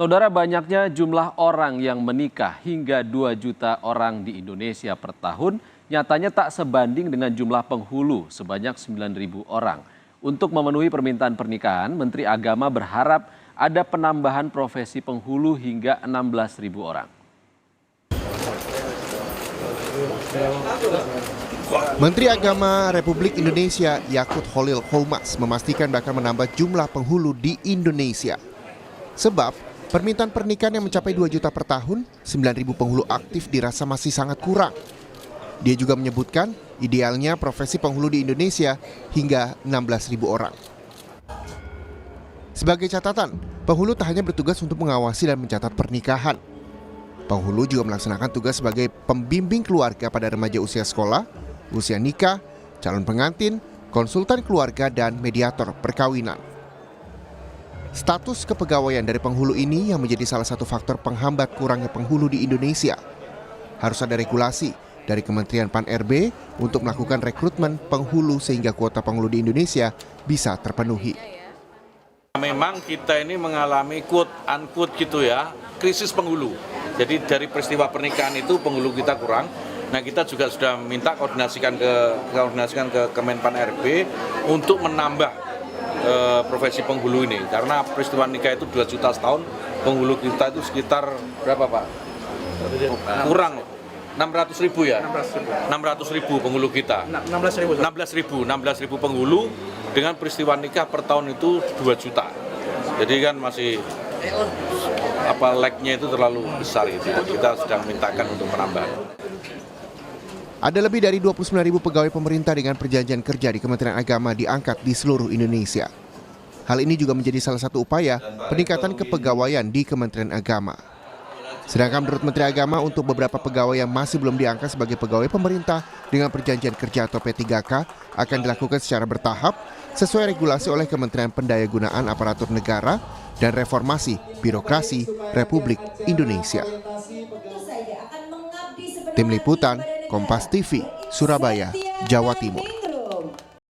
Saudara, banyaknya jumlah orang yang menikah hingga 2 juta orang di Indonesia per tahun nyatanya tak sebanding dengan jumlah penghulu sebanyak 9.000 orang. Untuk memenuhi permintaan pernikahan, Menteri Agama berharap ada penambahan profesi penghulu hingga 16.000 orang. Menteri Agama Republik Indonesia Yakut Khalil Qomas memastikan bakal menambah jumlah penghulu di Indonesia. Sebab permintaan pernikahan yang mencapai 2 juta per tahun, 9.000 penghulu aktif dirasa masih sangat kurang. Dia juga menyebutkan idealnya profesi penghulu di Indonesia hingga 16.000 orang. Sebagai catatan, penghulu tak hanya bertugas untuk mengawasi dan mencatat pernikahan. Penghulu juga melaksanakan tugas sebagai pembimbing keluarga pada remaja usia sekolah, usia nikah, calon pengantin, konsultan keluarga, dan mediator perkawinan. Status kepegawaian dari penghulu ini yang menjadi salah satu faktor penghambat kurangnya penghulu di Indonesia. Harus ada regulasi dari Kementerian Pan-RB untuk melakukan rekrutmen penghulu sehingga kuota penghulu di Indonesia bisa terpenuhi. Memang kita ini mengalami quote-unquote gitu ya, krisis penghulu. Jadi dari peristiwa pernikahan itu penghulu kita kurang. Nah, kita juga sudah minta koordinasikan ke Kemenpan RB untuk menambah profesi penghulu ini, karena peristiwa nikah itu 2 juta setahun, penghulu kita itu sekitar berapa Pak? Kurang 600.000 ya? 600.000 penghulu kita. 16.000 penghulu dengan peristiwa nikah per tahun itu 2 juta. Jadi kan masih lag-nya itu terlalu besar gitu. Kita sedang mintakan untuk menambah. Ada lebih dari 29.000 pegawai pemerintah dengan perjanjian kerja di Kementerian Agama diangkat di seluruh Indonesia. Hal ini juga menjadi salah satu upaya peningkatan kepegawaian di Kementerian Agama. Sedangkan menurut Menteri Agama, untuk beberapa pegawai yang masih belum diangkat sebagai pegawai pemerintah dengan perjanjian kerja atau P3K akan dilakukan secara bertahap sesuai regulasi oleh Kementerian Pendayagunaan Aparatur Negara dan Reformasi Birokrasi Republik Indonesia. Tim Liputan, Kompas TV, Surabaya, Jawa Timur.